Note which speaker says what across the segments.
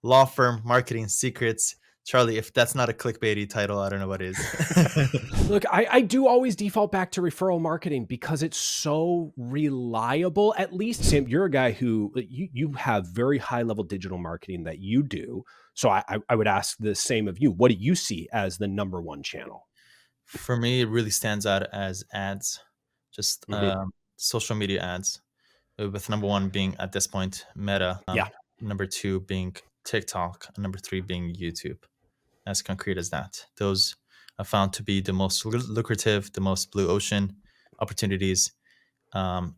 Speaker 1: law firm marketing secrets. Charlie, if that's not a clickbaity title, I don't know what is.
Speaker 2: Look, I do always default back to referral marketing because it's so reliable. At least, Sam, you're a guy who you have very high level digital marketing that you do. So I would ask the same of you. What do you see as the number one channel?
Speaker 1: For me, it really stands out as ads, just
Speaker 2: Mhm.
Speaker 1: social media ads, with number one being at this point Meta,
Speaker 2: Yeah.
Speaker 1: number two being TikTok, and number three being YouTube. As concrete as that. Those are found to be the most lucrative, the most blue ocean opportunities, um,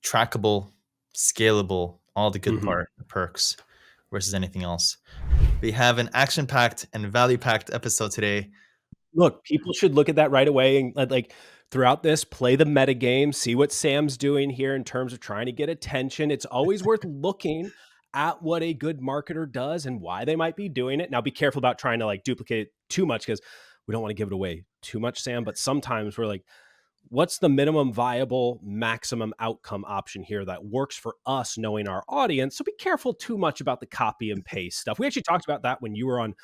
Speaker 1: trackable, scalable, all the good
Speaker 2: Mhm.
Speaker 1: perks versus anything else. We have an action-packed and value-packed episode today.
Speaker 2: Look, people should look at that right away and like throughout this, play the meta game, see what Sam's doing here in terms of trying to get attention. It's always worth looking at what a good marketer does and why they might be doing it. Now, be careful about trying to like duplicate it too much because we don't want to give it away too much, Sam. But sometimes we're like, what's the minimum viable maximum outcome option here that works for us knowing our audience? So be careful too much about the copy and paste stuff. We actually talked about that when you were on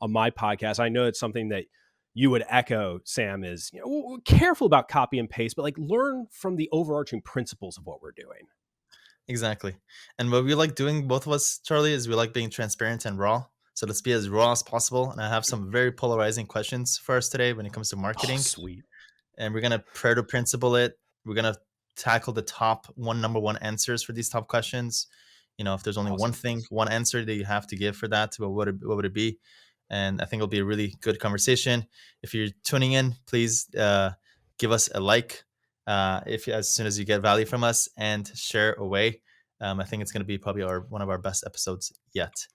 Speaker 2: my podcast. I know it's something that you would echo, Sam, is we're careful about copy and paste, but like learn from the overarching principles of what we're doing.
Speaker 1: Exactly. And what we like doing, both of us, Charlie, is we like being transparent and raw. So let's be as raw as possible. And I have some very polarizing questions for us today when it comes to
Speaker 2: Oh,
Speaker 1: marketing.
Speaker 2: sweet.
Speaker 1: And we're gonna Pareto principle it. We're gonna tackle the number one answers for these top questions. If there's only
Speaker 2: Awesome.
Speaker 1: one answer that you have to give for that, what would it be? And I think it'll be a really good conversation. If you're tuning in, please give us a like if as soon as you get value from us, and share away. I think it's going to be probably one of our best episodes yet.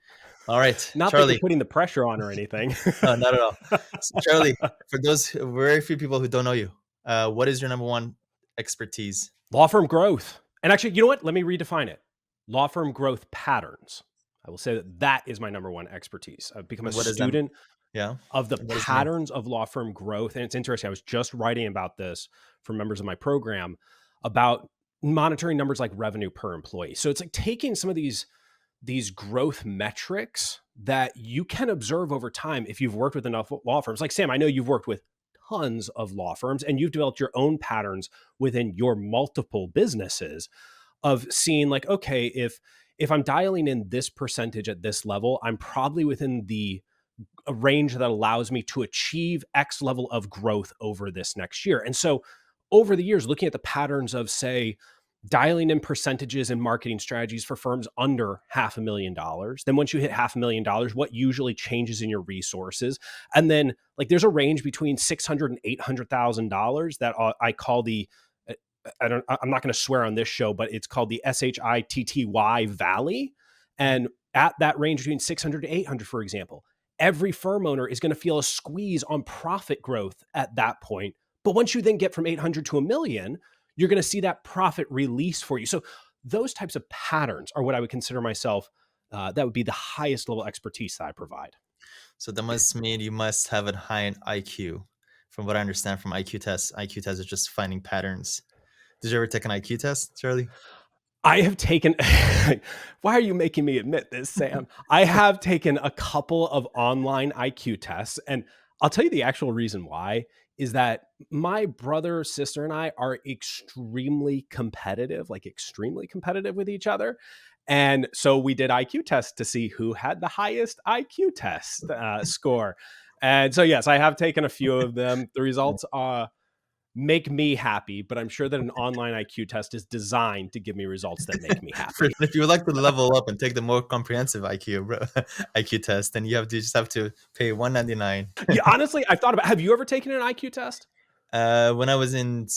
Speaker 1: All right,
Speaker 2: Not that you're
Speaker 1: Charlie.
Speaker 2: putting the pressure on or anything.
Speaker 1: No, not at all. So, Charlie, for those very few people who don't know you, what is your number one expertise?
Speaker 2: Law firm growth. And actually, you know what? Let me redefine it. Law firm growth patterns. I will say that that is my number one expertise. I've become a
Speaker 1: What does that?
Speaker 2: student
Speaker 1: Yeah.
Speaker 2: of the
Speaker 1: What does it mean?
Speaker 2: patterns of law firm growth. And it's interesting. I was just writing about this for members of my program about monitoring numbers like revenue per employee. So it's like taking some of these growth metrics that you can observe over time if you've worked with enough law firms. Like Sam, I know you've worked with tons of law firms and you've developed your own patterns within your multiple businesses of seeing like, okay, if I'm dialing in this percentage at this level, I'm probably within the a range that allows me to achieve X level of growth over this next year. And so over the years, looking at the patterns of, say, dialing in percentages and marketing strategies for firms under $500,000. Then once you hit $500,000, what usually changes in your resources? And then like there's a range between $600,000 and $800,000 that I call the I'm not going to swear on this show, but it's called the SHITTY Valley. And at that range between 600 to 800, for example, every firm owner is going to feel a squeeze on profit growth at that point. But once you then get from 800 to a million, you're going to see that profit release for you. So those types of patterns are what I would consider myself. That would be the highest level expertise that I provide.
Speaker 1: So that must mean you must have a high in IQ. From what I understand from IQ tests are just finding patterns. Did you ever take an IQ test, Charlie?
Speaker 2: I have taken, why are you making me admit this, Sam? I have taken a couple of online IQ tests, and I'll tell you the actual reason why is that my brother, sister, and I are extremely competitive with each other. And so we did IQ tests to see who had the highest IQ test score. And so, yes, I have taken a few of them. The results make me happy, but I'm sure that an online IQ test is designed to give me results that make me happy.
Speaker 1: If you would like to level up and take the more comprehensive IQ test, then you just have to pay $199.
Speaker 2: Yeah, honestly, I've thought about. Have you ever taken an IQ test?
Speaker 1: When I was in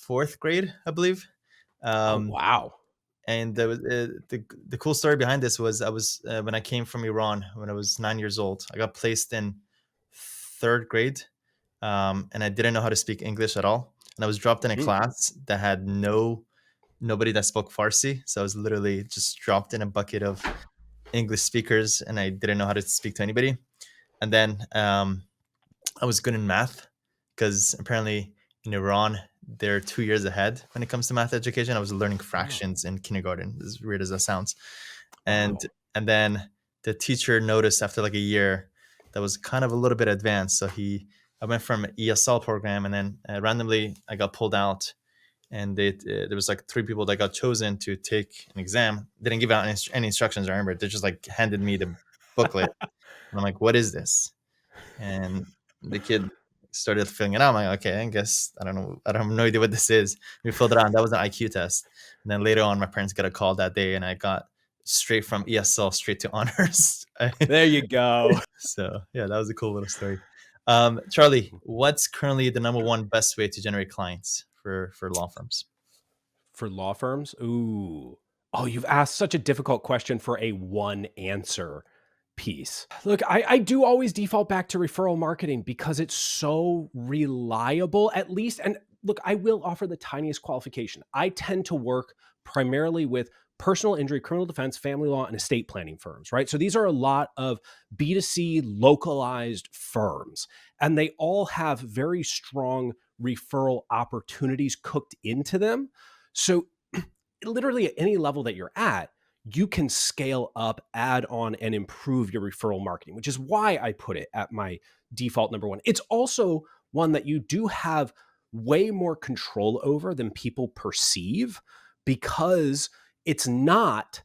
Speaker 1: fourth grade, I believe.
Speaker 2: Oh
Speaker 1: Um,
Speaker 2: wow!
Speaker 1: and the cool story behind this was I was when I came from Iran when I was 9 years old. I got placed in third grade, and I didn't know how to speak English at all. And I was dropped in a
Speaker 2: Mm.
Speaker 1: class that had nobody that spoke Farsi. So I was literally just dropped in a bucket of English speakers, and I didn't know how to speak to anybody. And then I was good in math because apparently in Iran they're 2 years ahead when it comes to math education. I was learning
Speaker 2: Oh
Speaker 1: fractions in kindergarten, as weird as that sounds. And
Speaker 2: wow!
Speaker 1: And then the teacher noticed after like a year that was kind of a little bit advanced. So I went from ESL program, and then randomly I got pulled out, and there was like three people that got chosen to take an exam. They didn't give out any instructions. I remember they just like handed me the booklet, and I'm like, "What is this?" And the kid started filling it out. I'm like, "Okay, I guess I don't know. I don't have no idea what this is." We filled it out, and that was an IQ test. And then later on, my parents got a call that day, and I got straight from ESL straight to honors.
Speaker 2: There you go.
Speaker 1: So yeah, that was a cool little story. Charlie, what's currently the number one best way to generate clients for law firms?
Speaker 2: For law firms? Ooh. Oh, you've asked such a difficult question for a one answer piece. Look, I do always default back to referral marketing because it's so reliable, at least. And look, I will offer the tiniest qualification. I tend to work primarily with personal injury, criminal defense, family law, and estate planning firms, right? So these are a lot of B2C localized firms, and they all have very strong referral opportunities cooked into them. So literally at any level that you're at, you can scale up, add on, and improve your referral marketing, which is why I put it at my default number one. It's also one that you do have way more control over than people perceive, because it's not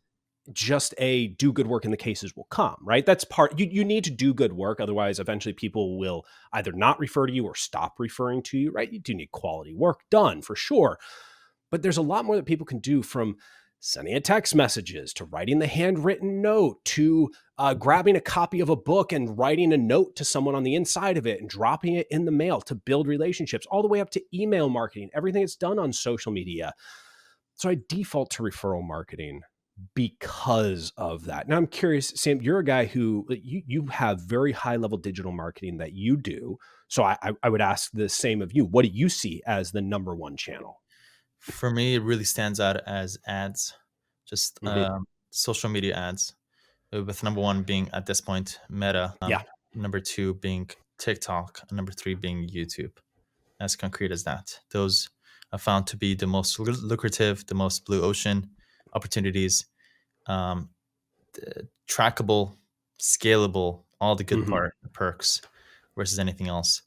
Speaker 2: just a do good work and the cases will come, right? That's part, you need to do good work. Otherwise, eventually people will either not refer to you or stop referring to you, right? You do need quality work done for sure. But there's a lot more that people can do, from sending a text messages to writing the handwritten note to grabbing a copy of a book and writing a note to someone on the inside of it and dropping it in the mail to build relationships, all the way up to email marketing, everything that's done on social media. So I default to referral marketing because of that. Now I'm curious, Sam, you're a guy who you have very high level digital marketing that you do. So I would ask the same of you. What do you see as the number one channel?
Speaker 1: For me, it really stands out as ads, just
Speaker 2: Mhm.
Speaker 1: social media ads. With number one being at this point Meta,
Speaker 2: Yeah.
Speaker 1: number two being TikTok, and number three being YouTube. As concrete as that. Those are found to be the most lucrative, the most blue ocean opportunities, um, trackable, scalable, all the good
Speaker 2: Mhm.
Speaker 1: perks versus anything else.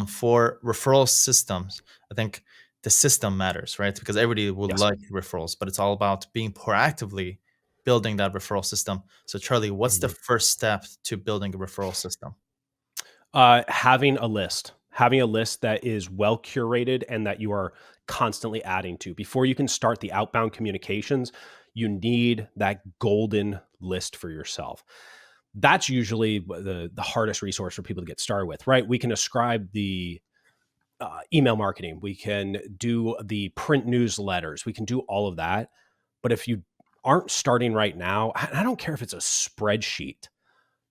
Speaker 1: For referral systems, I think the system matters, right? Because everybody would
Speaker 2: Yes.
Speaker 1: like referrals, but it's all about being proactively building that referral system. So, Charlie, what's the
Speaker 2: Mhm.
Speaker 1: first step to building a referral system?
Speaker 2: Having a list that is well curated and that you are constantly adding to. Before you can start the outbound communications, you need that golden list for yourself. That's usually the hardest resource for people to get started with, right? We can ascribe the email marketing, we can do the print newsletters, we can do all of that. But if you aren't starting right now, I don't care if it's a spreadsheet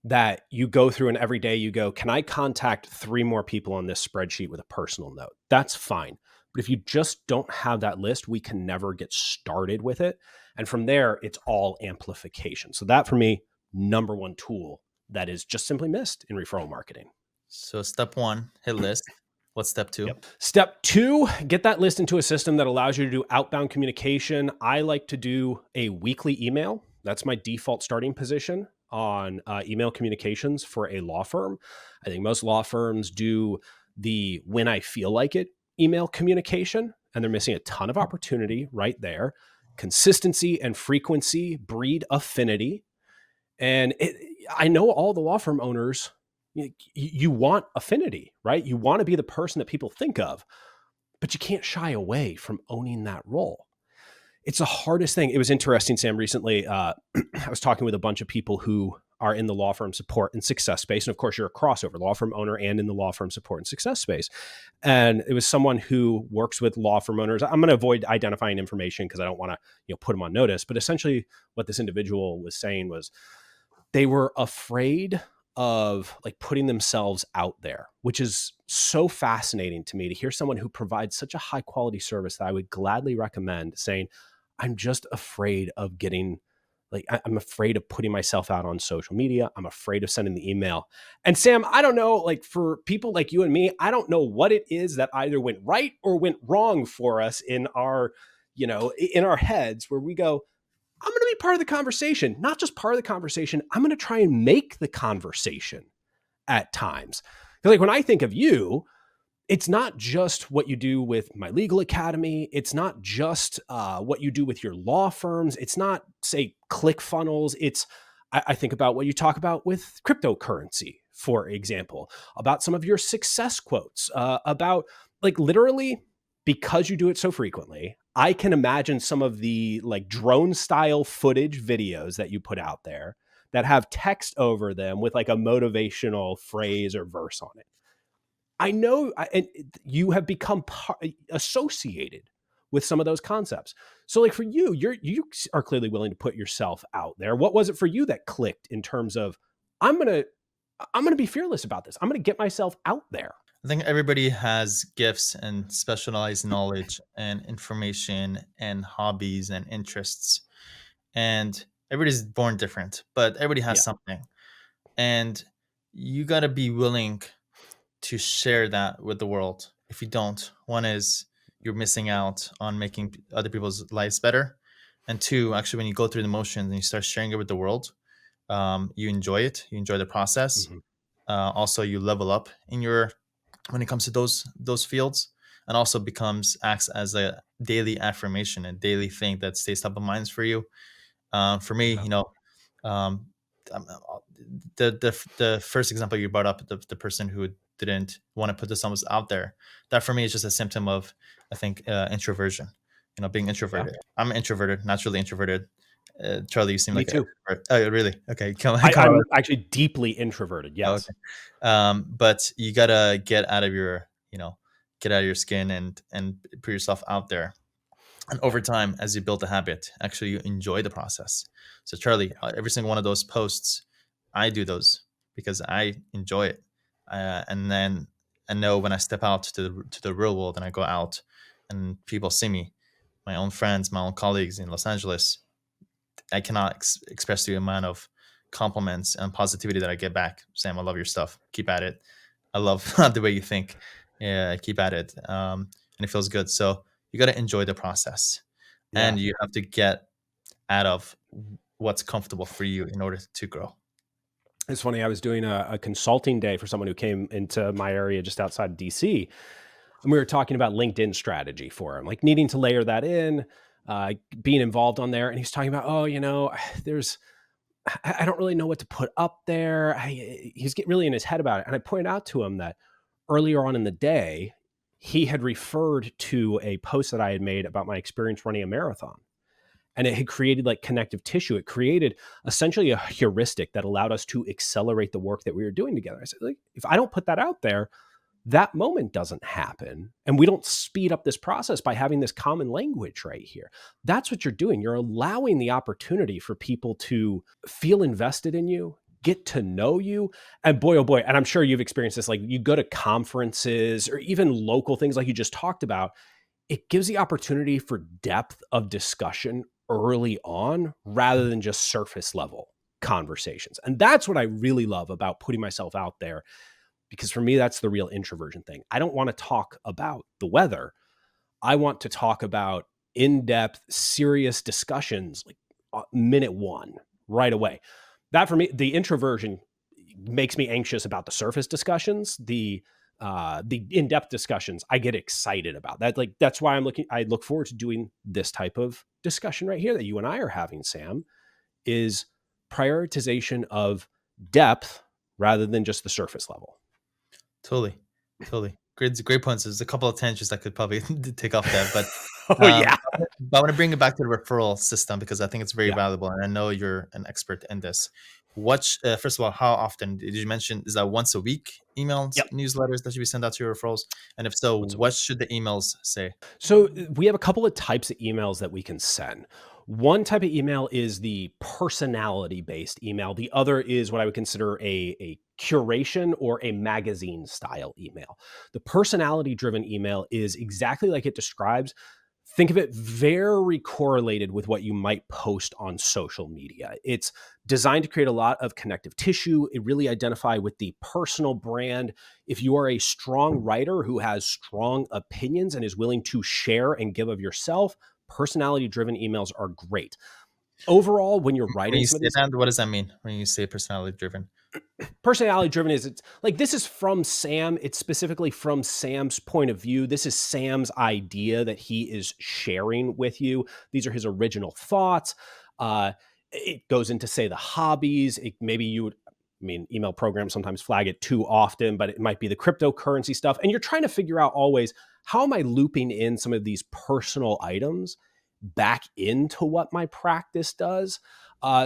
Speaker 2: that you go through and every day you go, can I contact three more people on this spreadsheet with a personal note? That's fine. But if you just don't have that list, we can never get started with it. And from there, it's all amplification. So that for me, number one tool that is just simply missed in referral marketing.
Speaker 1: So, step one, hit list. What's step two?
Speaker 2: Yep. Step two, get that list into a system that allows you to do outbound communication. I like to do a weekly email. That's my default starting position on email communications for a law firm. I think most law firms do the when I feel like it email communication, and they're missing a ton of opportunity right there. Consistency and frequency breed affinity. And I know all the law firm owners, you want affinity, right? You want to be the person that people think of, but you can't shy away from owning that role. It's the hardest thing. It was interesting, Sam, recently. I was talking with a bunch of people who are in the law firm support and success space. And of course, you're a crossover, law firm owner and in the law firm support and success space. And it was someone who works with law firm owners. I'm going to avoid identifying information because I don't want to, put them on notice. But essentially, what this individual was saying was they were afraid of like putting themselves out there, which is so fascinating to me to hear someone who provides such a high quality service that I would gladly recommend saying, I'm just afraid of getting I'm afraid of putting myself out on social media. I'm afraid of sending the email. And Sam, I don't know, like for people like you and me, I don't know what it is that either went right or went wrong for us in our, in our heads where we go, I'm going to be part of the conversation, not just part of the conversation. I'm going to try and make the conversation at times. Like when I think of you, it's not just what you do with My Legal Academy. It's not just what you do with your law firms. It's not, say, ClickFunnels. I think about what you talk about with cryptocurrency, for example, about some of your success quotes, about like literally because you do it so frequently. I can imagine some of the like drone style footage videos that you put out there that have text over them with like a motivational phrase or verse on it. I know, and you have become associated with some of those concepts. So, like for you, you are clearly willing to put yourself out there. What was it for you that clicked in terms of I'm gonna I'm gonna be fearless about this. I'm gonna get myself out there.
Speaker 1: I think everybody has gifts and specialized knowledge and information and hobbies and interests. And everybody's born different, but everybody has
Speaker 2: Yeah.
Speaker 1: something. And you got to be willing to share that with the world. If you don't, one is you're missing out on making other people's lives better. And two, actually, when you go through the motions and you start sharing it with the world, you enjoy it. You enjoy the process.
Speaker 2: Mhm.
Speaker 1: Also, you level up in your when it comes to those fields, and also becomes acts as a daily affirmation, a daily thing that stays top of minds for you. For me,
Speaker 2: Yeah.
Speaker 1: um, the first example you brought up, the person who didn't want to put themselves out there, that for me is just a symptom of, I think, introversion. Being
Speaker 2: Yeah.
Speaker 1: introverted. I'm introverted, naturally introverted. Charlie, you seem
Speaker 2: Me
Speaker 1: like an
Speaker 2: too.
Speaker 1: extrovert. Oh, really? Okay, come
Speaker 2: I,
Speaker 1: come on.
Speaker 2: I'm actually deeply introverted.
Speaker 1: Oh,
Speaker 2: Yes.
Speaker 1: okay. But you gotta get out of your skin and put yourself out there. And over time, as you build a habit, actually you enjoy the process. So Charlie, every single one of those posts, I do those because I enjoy it. And then I know when I step out to the real world and I go out and people see me, my own friends, my own colleagues in Los Angeles, I cannot express the amount of compliments and positivity that I get back. Sam, I love your stuff. Keep at it. I love the way you think. Yeah, keep at it. And it feels good. So you got to enjoy the process,
Speaker 2: Yeah.
Speaker 1: and you have to get out of what's comfortable for you in order to grow.
Speaker 2: It's funny. I was doing a consulting day for someone who came into my area just outside of DC. And we were talking about LinkedIn strategy for him, like needing to layer that in, being involved on there. And he's talking about, oh, there's, I don't really know what to put up there. He's getting really in his head about it. And I pointed out to him that earlier on in the day, he had referred to a post that I had made about my experience running a marathon. And it had created like connective tissue. It created essentially a heuristic that allowed us to accelerate the work that we were doing together. I said, like, if I don't put that out there, that moment doesn't happen. And we don't speed up this process by having this common language right here. That's what you're doing. You're allowing the opportunity for people to feel invested in you, get to know you. And boy, oh boy, and I'm sure you've experienced this, like you go to conferences or even local things like you just talked about, it gives the opportunity for depth of discussion early on rather than just surface level conversations. And that's what I really love about putting myself out there, because for me, that's the real introversion thing. I don't want to talk about the weather. I want to talk about in-depth, serious discussions like minute one, right away. That for me, the introversion makes me anxious about the surface discussions. The in-depth discussions, I get excited about that. Like that's why I look forward to doing this type of discussion right here that you and I are having, Sam, is prioritization of depth rather than just the surface level.
Speaker 1: Totally, totally. Great points. There's a couple of tangents I could probably take off that, but
Speaker 2: Oh yeah.
Speaker 1: I want to bring it back to the referral system because I think it's very
Speaker 2: Yeah.
Speaker 1: valuable, and I know you're an expert in this. First of all, how often did you mention? Is that once a week emails,
Speaker 2: Yep.
Speaker 1: newsletters that should be sent out to your referrals? And if so,
Speaker 2: Once a
Speaker 1: what
Speaker 2: week.
Speaker 1: should the emails say?
Speaker 2: So we have a couple of types of emails that we can send. One type of email is the personality based email. The other is what I would consider a curation or a magazine style email. The personality driven email is exactly like it describes. Think of it very correlated with what you might post on social media. It's designed to create a lot of connective tissue. It really identify with the personal brand. If you are a strong writer who has strong opinions and is willing to share and give of yourself, personality driven emails are great. Overall, when you're
Speaker 1: When
Speaker 2: writing
Speaker 1: you
Speaker 2: some of
Speaker 1: say
Speaker 2: these,
Speaker 1: that, what does that mean when you say personality driven?
Speaker 2: personality driven is, it's like, this is from Sam. It's specifically from Sam's point of view. This is Sam's idea that he is sharing with you. These are his original thoughts. It goes into, say, the hobbies. Maybe you would, I mean, email programs sometimes flag it too often, but it might be the cryptocurrency stuff. And you're trying to figure out always, how am I looping in some of these personal items back into what my practice does?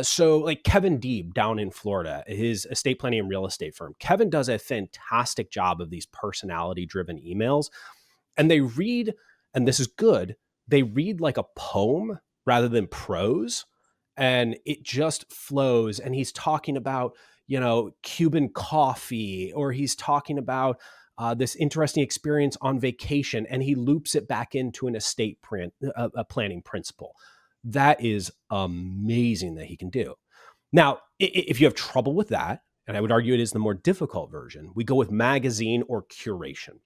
Speaker 2: So like Kevin Deeb down in Florida, his estate planning and real estate firm, Kevin does a fantastic job of these personality driven emails. And they read, and this is good, they read like a poem rather than prose. And it just flows. And he's talking about, Cuban coffee, or he's talking about this interesting experience on vacation, and he loops it back into an a planning principle. That is amazing that he can do. Now, if you have trouble with that, and I would argue it is the more difficult version, we go with magazine or curation.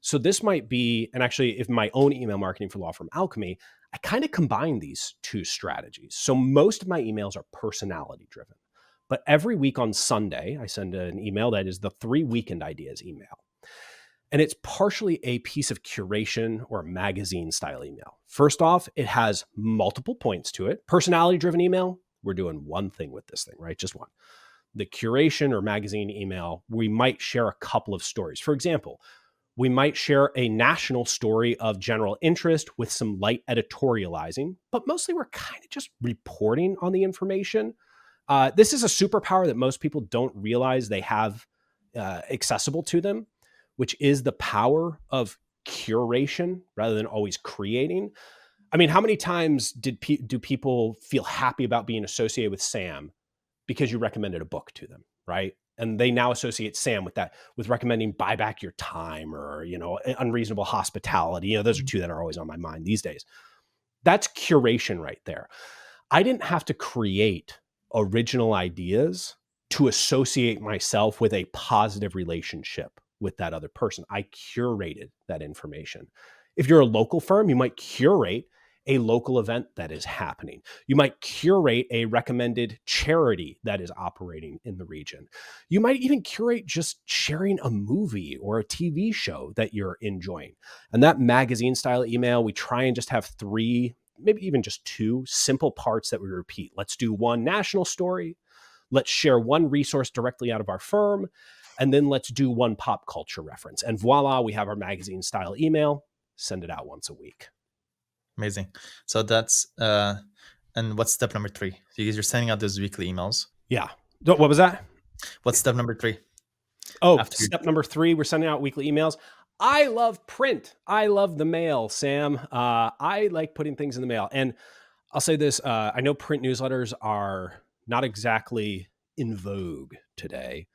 Speaker 2: So this might be, and actually, if my own email marketing for law firm Alchemy, I kind of combine these two strategies. So most of my emails are personality driven, but every week on Sunday, I send an email that is the 3 weekend ideas email. And it's partially a piece of curation or magazine style email. First off, it has multiple points to it. Personality driven email, we're doing one thing with this thing, right? Just one. The curation or magazine email, we might share a couple of stories. For example, we might share a national story of general interest with some light editorializing, but mostly we're kind of just reporting on the information. This is a superpower that most people don't realize they have accessible to them, which is the power of curation rather than always creating. I mean, how many times do people feel happy about being associated with Sam because you recommended a book to them, right? And they now associate Sam with that, with recommending Buy Back Your Time, or, Unreasonable Hospitality. Those are two that are always on my mind these days. That's curation right there. I didn't have to create original ideas to associate myself with a positive relationship with that other person. I curated that information. If you're a local firm, you might curate a local event that is happening. You might curate a recommended charity that is operating in the region. You might even curate just sharing a movie or a TV show that you're enjoying. And that magazine style email, we try and just have 3, maybe even just 2 simple parts that we repeat. Let's do one national story. Let's share one resource directly out of our firm. And then let's do one pop culture reference. And voila, we have our magazine style email. Send it out once a week.
Speaker 1: Amazing. So that's and what's step number 3? So you're sending out those weekly emails.
Speaker 2: Yeah. What was that?
Speaker 1: What's step number 3?
Speaker 2: Oh,
Speaker 1: After you
Speaker 2: step number 3, we're sending out weekly emails. I love print. I love the mail, Sam. I like putting things in the mail. And I'll say this, I know print newsletters are not exactly in vogue today,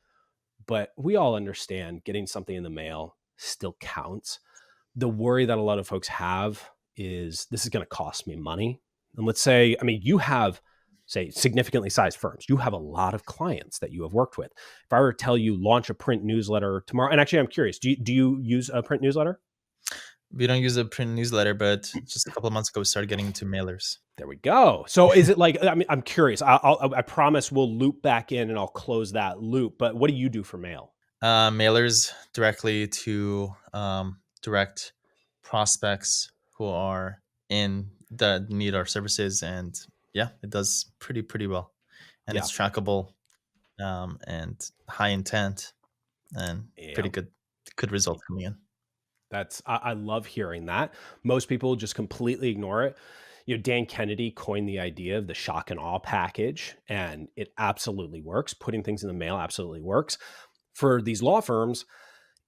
Speaker 2: but we all understand getting something in the mail still counts. The worry that a lot of folks have is, this is going to cost me money. And let's say, I mean, you have, say, significantly sized firms. You have a lot of clients that you have worked with. If I were to tell you launch a print newsletter tomorrow, and actually I'm curious, do you use a print newsletter?
Speaker 1: We don't use a print newsletter, but just a couple of months ago, we started getting into mailers.
Speaker 2: There we go. So is it like, I mean, I'm curious. I promise we'll loop back in and I'll close that loop. But what do you do for mail?
Speaker 1: Mailers directly to direct prospects who are in that need our services, and yeah, it does pretty well, and
Speaker 2: Yeah.
Speaker 1: it's trackable, and high intent, and pretty
Speaker 2: Yeah.
Speaker 1: good results coming in.
Speaker 2: I love hearing that. Most people just completely ignore it. Dan Kennedy coined the idea of the shock and awe package, and it absolutely works. Putting things in the mail absolutely works. For these law firms,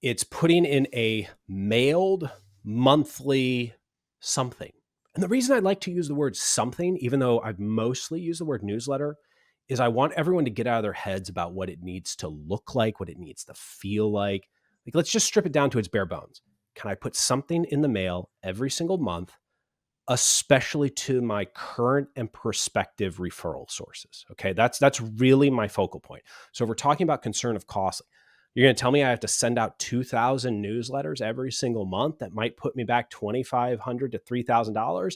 Speaker 2: it's putting in a mailed monthly something. And the reason I like to use the word something, even though I've mostly used the word newsletter, is I want everyone to get out of their heads about what it needs to look like, what it needs to feel like. Like, let's just strip it down to its bare bones. Can I put something in the mail every single month, especially to my current and prospective referral sources? Okay, that's really my focal point. So if we're talking about concern of cost, You're going to tell me I have to send out 2,000 newsletters every single month that might put me back $2,500 to $3,000,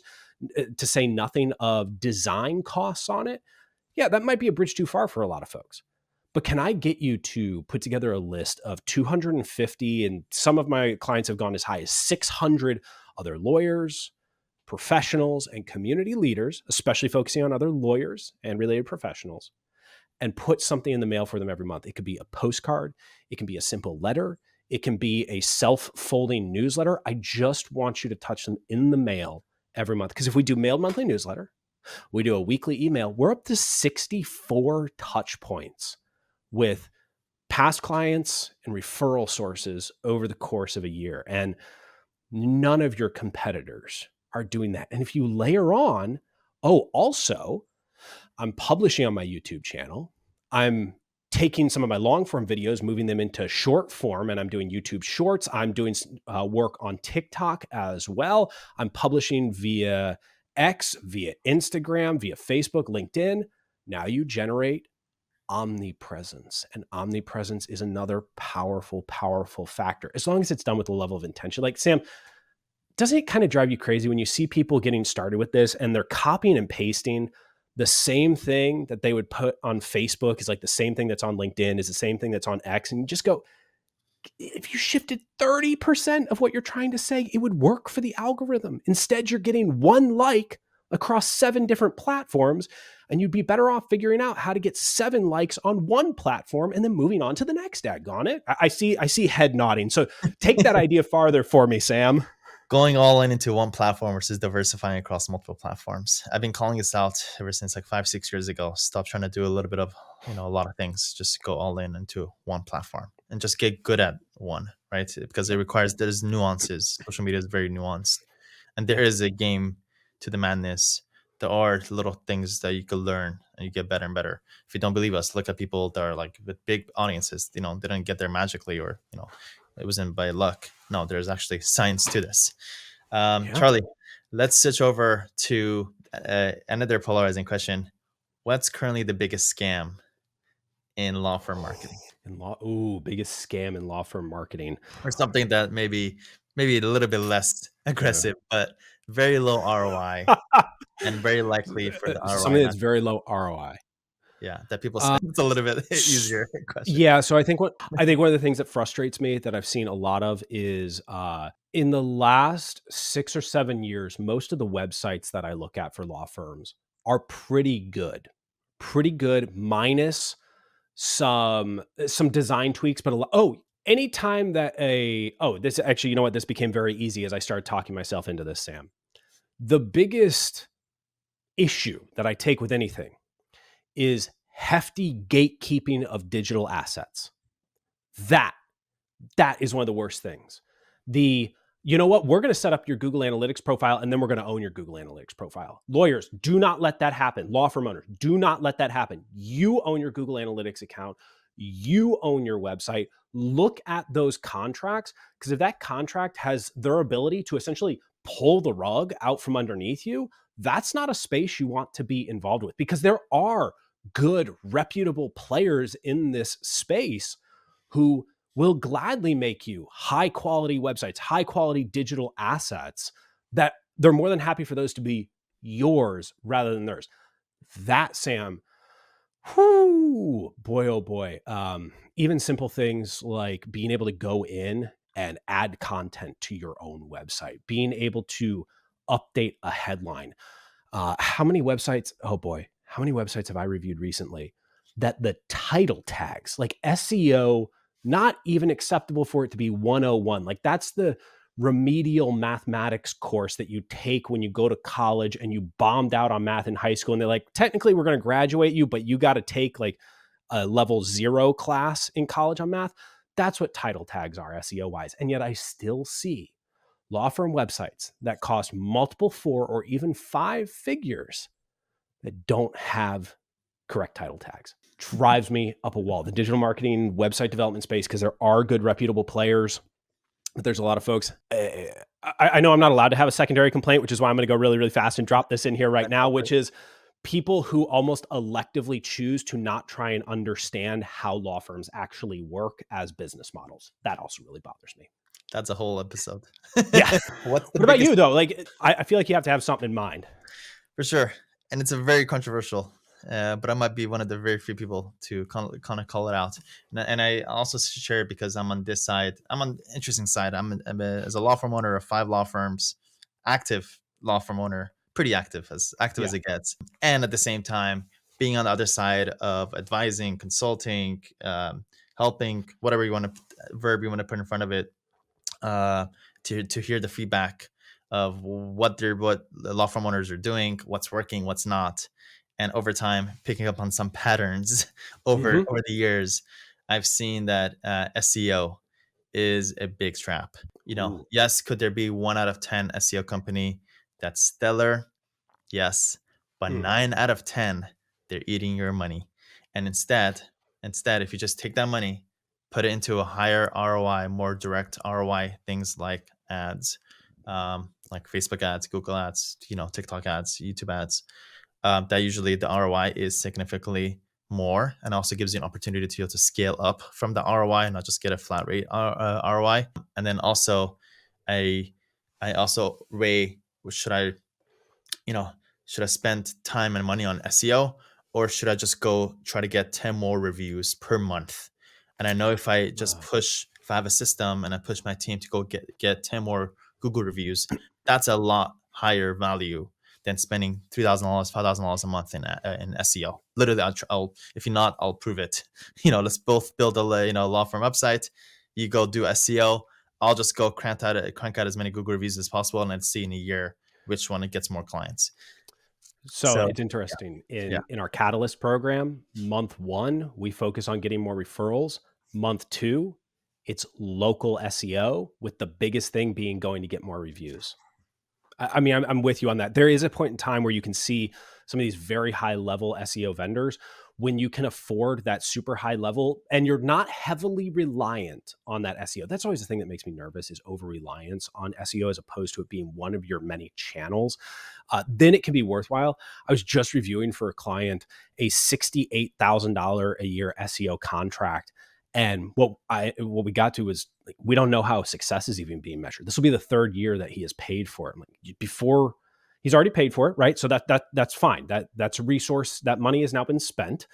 Speaker 2: to say nothing of design costs on it? Yeah, that might be a bridge too far for a lot of folks. But can I get you to put together a list of 250, and some of my clients have gone as high as 600 other lawyers, professionals, and community leaders, especially focusing on other lawyers and related professionals, and put something in the mail for them every month? It could be a postcard, it can be a simple letter, it can be a self-folding newsletter. I just want you to touch them in the mail every month. Because if we do mailed monthly newsletter, we do a weekly email, we're up to 64 touch points with past clients and referral sources over the course of a year. And none of your competitors are doing that. And if you layer on, oh, also, I'm publishing on my YouTube channel, I'm taking some of my long form videos, moving them into short form, and I'm doing YouTube shorts. I'm doing work on TikTok as well. I'm publishing via X, via Instagram, via Facebook, LinkedIn. Now you generate omnipresence, and omnipresence is another powerful, powerful factor, as long as it's done with a level of intention. Like, Sam, doesn't it kind of drive you crazy when you see people getting started with this and they're copying and pasting the same thing that they would put on Facebook is like the same thing that's on LinkedIn, is the same thing that's on X, and you just go, if you shifted 30% of what you're trying to say, it would work for the algorithm. Instead, you're getting one like across 7 different platforms, and you'd be better off figuring out how to get 7 likes on one platform and then moving on to the next. Daggone it. I see head nodding. So take that idea farther for me, Sam.
Speaker 1: Going all in into one platform versus diversifying across multiple platforms. I've been calling this out ever since like 5-6 years ago. Stop trying to do a little bit of, a lot of things. Just go all in into one platform and just get good at one, right? Because there's nuances. Social media is very nuanced, and there is a game to the madness. There are little things that you could learn and you get better and better. If you don't believe us, look at people that are like with big audiences. They didn't get there magically, or it wasn't by luck. No, there's actually science to this.
Speaker 2: Yeah.
Speaker 1: Charlie, let's switch over to another polarizing question. What's currently the biggest scam in law firm marketing?
Speaker 2: Biggest scam in law firm marketing.
Speaker 1: Or something that maybe a little bit less
Speaker 2: Yeah.
Speaker 1: aggressive, but very low ROI and very likely for the ROI
Speaker 2: Something
Speaker 1: not.
Speaker 2: that's very low ROI.
Speaker 1: Yeah, that people spend. It's a little bit easier question.
Speaker 2: Yeah, so I think one of the things that frustrates me that I've seen a lot of is in the last 6 or 7 years, most of the websites that I look at for law firms are pretty good. Pretty good, minus some design tweaks, but anytime that this actually, you know what, this became very easy as I started talking myself into this, Sam. The biggest issue that I take with anything is hefty gatekeeping of digital assets. That is one of the worst things. You know what? We're going to set up your Google Analytics profile, and then we're going to own your Google Analytics profile. Lawyers, do not let that happen. Law firm owners, do not let that happen. You own your Google Analytics account. You own your website. Look at those contracts, because if that contract has their ability to essentially pull the rug out from underneath you, that's not a space you want to be involved with, because there are good, reputable players in this space who will gladly make you high quality websites, high quality digital assets that they're more than happy for those to be yours rather than theirs. That, Sam, boy, oh boy. Even simple things like being able to go in and add content to your own website, being able to update a headline. How many websites have I reviewed recently that the title tags, like SEO, not even acceptable for it to be 101. Like, that's the remedial mathematics course that you take when you go to college and you bombed out on math in high school. And they're like, technically, we're going to graduate you, but you got to take like a level 0 class in college on math. That's what title tags are, SEO wise. And yet I still see law firm websites that cost multiple 4 or even 5 figures that don't have correct title tags. Drives me up a wall. The digital marketing website development space, because there are good reputable players, but there's a lot of folks. I know I'm not allowed to have a secondary complaint, which is why I'm going to go really, really fast and drop this in here right now, which is people who almost electively choose to not try and understand how law firms actually work as business models. That also really bothers me.
Speaker 1: That's a whole episode.
Speaker 2: Yeah.
Speaker 1: What's the
Speaker 2: What about
Speaker 1: biggest
Speaker 2: you though? Like, I feel like you have to have something in mind.
Speaker 1: For sure, and it's a very controversial, but I might be one of the very few people to kind of call it out. And I also share it because I'm on this side. I'm on the interesting side. As a law firm owner of 5 law firms, active law firm owner, pretty active as
Speaker 2: Yeah.
Speaker 1: it gets. And at the same time, being on the other side of advising, consulting, helping, whatever you want to verb you want to put in front of it, uh, to hear the feedback of what the law firm owners are doing, what's working, what's not, and over time picking up on some patterns
Speaker 2: Hmm.
Speaker 1: over the years. I've seen that SEO is a big trap.
Speaker 2: Ooh.
Speaker 1: Yes, could there be 1 out of 10 SEO company that's stellar? Yes, but
Speaker 2: Hmm.
Speaker 1: 9 out of 10 they're eating your money. And instead, if you just take that money, put it into a higher ROI, more direct ROI, things like Facebook ads, Google ads, TikTok ads, YouTube ads, that usually the ROI is significantly more, and also gives you an opportunity to be able to scale up from the ROI and not just get a flat rate ROI. And then also, I also weigh, should I you know, should I spend time and money on SEO, or should I just go try to get 10 more reviews per month? And I know if I have a system and I push my team to go get 10 more Google reviews, that's a lot higher value than spending $3,000, $5,000 a month in SEO. Literally, I'll if you're not, I'll prove it. Let's both build a law firm website. You go do SEO. I'll just go crank out as many Google reviews as possible, and let's see in a year which one it gets more clients.
Speaker 2: So
Speaker 1: So
Speaker 2: it's interesting.
Speaker 1: yeah,
Speaker 2: In our Catalyst program, month one, we focus on getting more referrals. Month two, it's local SEO, with the biggest thing being going to get more reviews. I mean, I'm with you on that. There is a point in time where you can see some of these very high level SEO vendors when you can afford that super high level and you're not heavily reliant on that SEO. That's always the thing that makes me nervous, is over reliance on SEO as opposed to it being one of your many channels. Then it can be worthwhile. I was just reviewing for a client a $68,000 a year SEO contract. And what we got to was, like, we don't know how success is even being measured. This will be the third year that he has paid for it. I'm like, before he's already paid for it, right? So that's fine. That's a resource. That money has now been spent.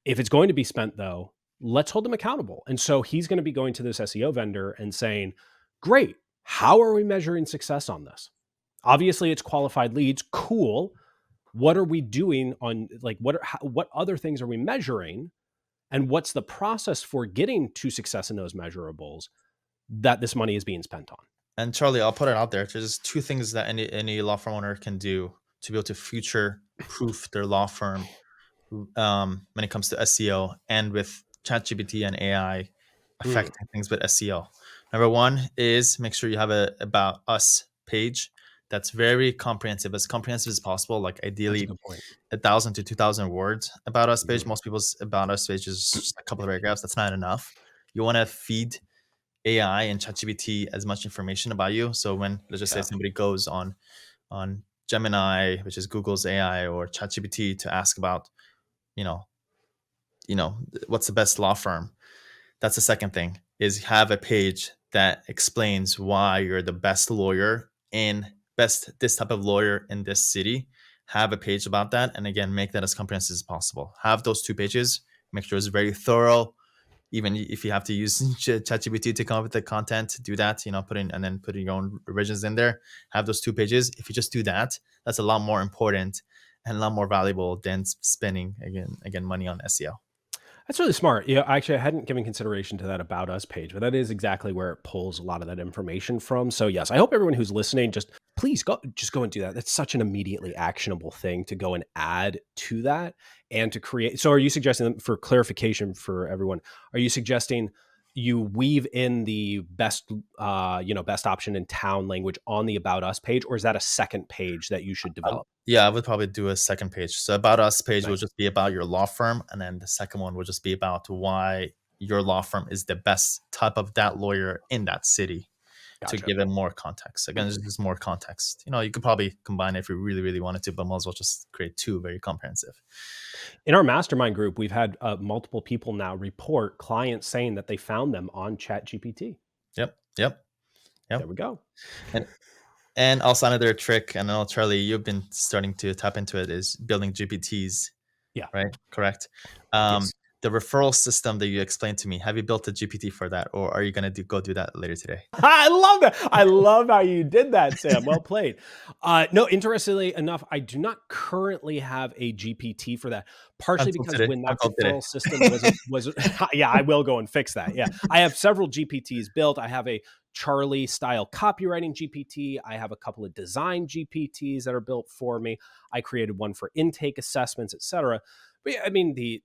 Speaker 2: If it's going to be spent though, let's hold them accountable. And so he's going to be going to this SEO vendor and saying, "Great, how are we measuring success on this? Obviously, it's qualified leads. Cool. What are we doing on, like, what other things are we measuring? And what's the process for getting to success in those measurables that this money is being spent on?"
Speaker 1: and Charlie, I'll put it out there. There's 2 things that any law firm owner can do to be able to future proof their law firm, when it comes to SEO and with ChatGPT and AI
Speaker 2: Mm,
Speaker 1: affecting things with SEO. Number one is make sure you have a about us page that's very comprehensive, as comprehensive as possible. Like
Speaker 2: that's a
Speaker 1: ideally
Speaker 2: good point.
Speaker 1: 1,000 to 2,000 words about us page.
Speaker 2: Mhm.
Speaker 1: Most people's about us page is just a couple of paragraphs. That's not enough. You want to feed AI and ChatGPT as much information about you. So when, let's just say,
Speaker 2: Yeah.
Speaker 1: somebody goes on Gemini, which is Google's AI, or ChatGPT to ask about, you know, what's the best law firm. That's the second thing, is have a page that explains why you're the best lawyer in best this type of lawyer in this city. Have a page about that, and again, make that as comprehensive as possible. Have those 2 pages. Make sure it's very thorough. Even if you have to use ChatGPT to come up with the content, do that. Putting your own originals in there. Have those 2 pages. If you just do that, that's a lot more important and a lot more valuable than spending again money on SEO.
Speaker 2: That's really smart. Yeah, actually, I hadn't given consideration to that About Us page, but that is exactly where it pulls a lot of that information from. So yes, I hope everyone who's listening, just go and do that. That's such an immediately actionable thing to go and add to that and to create. So are you suggesting, for clarification for everyone, are you suggesting you weave in the best option in town language on the About Us page, or is that a second page that you should develop?
Speaker 1: Yeah, I would probably do a second page. So about us page will
Speaker 2: Nice.
Speaker 1: just be about your law firm, and then the second one will just be about why your law firm is the best type of that lawyer in that city. to
Speaker 2: Gotcha.
Speaker 1: give it more context. Again, there's just more context. You could probably combine it if you really, really wanted to, but might as well just create two very comprehensive.
Speaker 2: In our mastermind group, we've had multiple people now report clients saying that they found them on ChatGPT.
Speaker 1: Yep, yep,
Speaker 2: There
Speaker 1: yep.
Speaker 2: we go.
Speaker 1: And and also another trick, and I know Charlie, you've been starting to tap into it, is building GPTs,
Speaker 2: Yeah.
Speaker 1: right? Correct. Um,
Speaker 2: Yes.
Speaker 1: the referral system that you explained to me, have you built a GPT for that, or are you gonna go do that later today?
Speaker 2: I love that. I love how you did that, Sam. Well played. No, interestingly enough, I do not currently have a GPT for that. Partially
Speaker 1: Until
Speaker 2: because
Speaker 1: today.
Speaker 2: when that
Speaker 1: Until today.
Speaker 2: referral system was yeah, I will go and fix that. Yeah, I have several GPTs built. I have a Charlie style copywriting GPT. I have a couple of design GPTs that are built for me. I created one for intake assessments, etc. But yeah, I mean the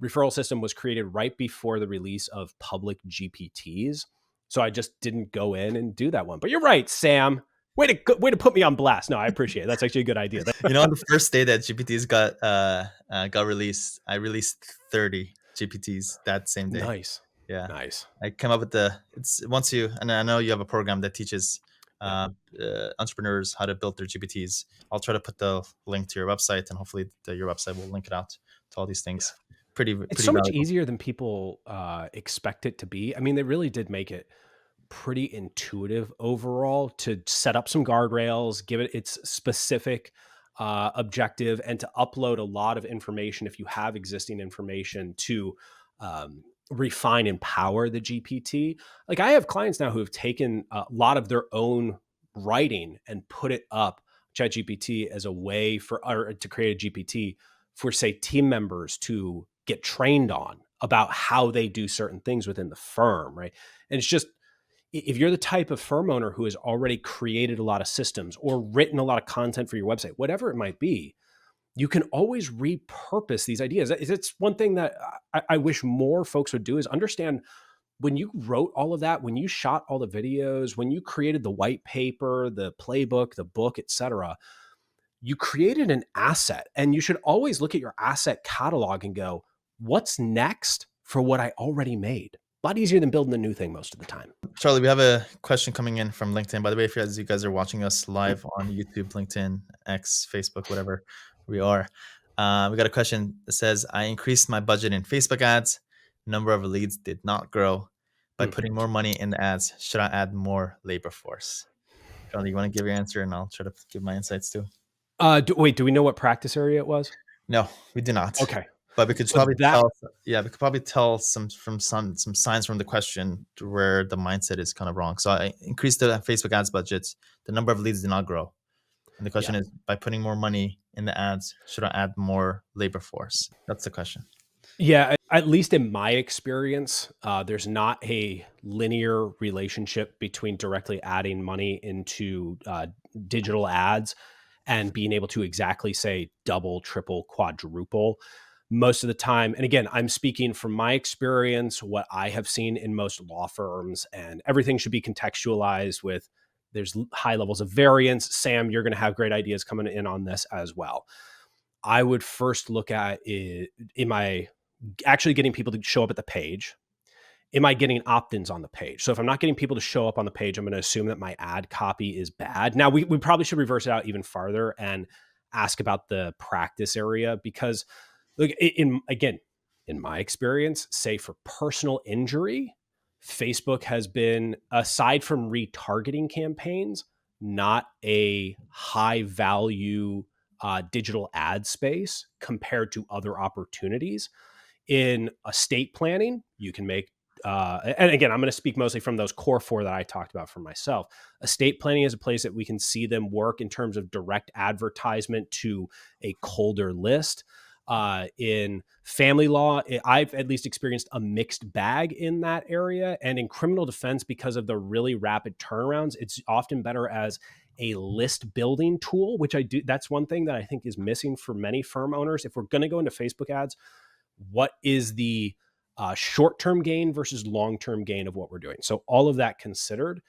Speaker 2: referral system was created right before the release of public GPTs. So I just didn't go in and do that one. But you're right, Sam. Way to put me on blast. No, I appreciate it. That's actually a good idea.
Speaker 1: On the first day that GPTs got released, I released 30 GPTs that same day.
Speaker 2: Nice.
Speaker 1: Yeah,
Speaker 2: Nice.
Speaker 1: I came up with it's once you, and I know you have a program that teaches
Speaker 2: Yeah.
Speaker 1: entrepreneurs how to build their GPTs. I'll try to put the link to your website, and hopefully your website will link it out to all these
Speaker 2: Yeah.
Speaker 1: things. Pretty
Speaker 2: It's
Speaker 1: pretty
Speaker 2: so much
Speaker 1: valuable.
Speaker 2: easier than people expect it to be. I mean, they really did make it pretty intuitive overall to set up some guardrails, give it its specific objective, and to upload a lot of information if you have existing information to refine and power the GPT. Like I have clients now who have taken a lot of their own writing and put it up ChatGPT as a way for or to create a GPT for say team members to get trained on about how they do certain things within the firm, right? And it's just if you're the type of firm owner who has already created a lot of systems or written a lot of content for your website, whatever it might be, you can always repurpose these ideas. It's one thing that I wish more folks would do is understand when you wrote all of that, when you shot all the videos, when you created the white paper, the playbook, the book, etc., you created an asset. And you should always look at your asset catalog and go, what's next for what I already made? A lot easier than building a new thing most of the time.
Speaker 1: Charlie, we have a question coming in from LinkedIn. By the way, if you guys are watching us live on YouTube, LinkedIn, X, Facebook, whatever we are, we got a question that says, I increased my budget in Facebook ads. Number of leads did not grow. By
Speaker 2: Hmm.
Speaker 1: putting more money in the ads, should I add more labor force? Charlie, you want to give your answer, and I'll try to give my insights too.
Speaker 2: Wait, do we know what practice area it was?
Speaker 1: No, we do not.
Speaker 2: Okay.
Speaker 1: But we could
Speaker 2: So
Speaker 1: probably
Speaker 2: that,
Speaker 1: tell. Yeah, we could probably tell some signs from the question to where the mindset is kind of wrong. So I increased the Facebook ads budgets. The number of leads did not grow. And the
Speaker 2: yeah.
Speaker 1: question is, by putting more money in the ads, should I add more labor force? That's the question.
Speaker 2: Yeah, at least in my experience, there's not a linear relationship between directly adding money into digital ads and being able to exactly say double, triple, quadruple. Most of the time, and again, I'm speaking from my experience, what I have seen in most law firms, and everything should be contextualized with there's high levels of variance. Sam, you're going to have great ideas coming in on this as well. I would first look at it, am I actually getting people to show up at the page? Am I getting opt-ins on the page? So if I'm not getting people to show up on the page, I'm going to assume that my ad copy is bad. Now we probably should reverse it out even farther and ask about the practice area because look, in my experience, say for personal injury, Facebook has been, aside from retargeting campaigns, not a high value digital ad space compared to other opportunities. In estate planning, you can make, and again, I'm going to speak mostly from those core four that I talked about for myself. Estate planning is a place that we can see them work in terms of direct advertisement to a colder list. In family law, I've at least experienced a mixed bag in that area. And in criminal defense, because of the really rapid turnarounds, it's often better as a list building tool, which I do. That's one thing that I think is missing for many firm owners. If we're going to go into Facebook ads, what is the short-term gain versus long-term gain of what we're doing? So all of that considered,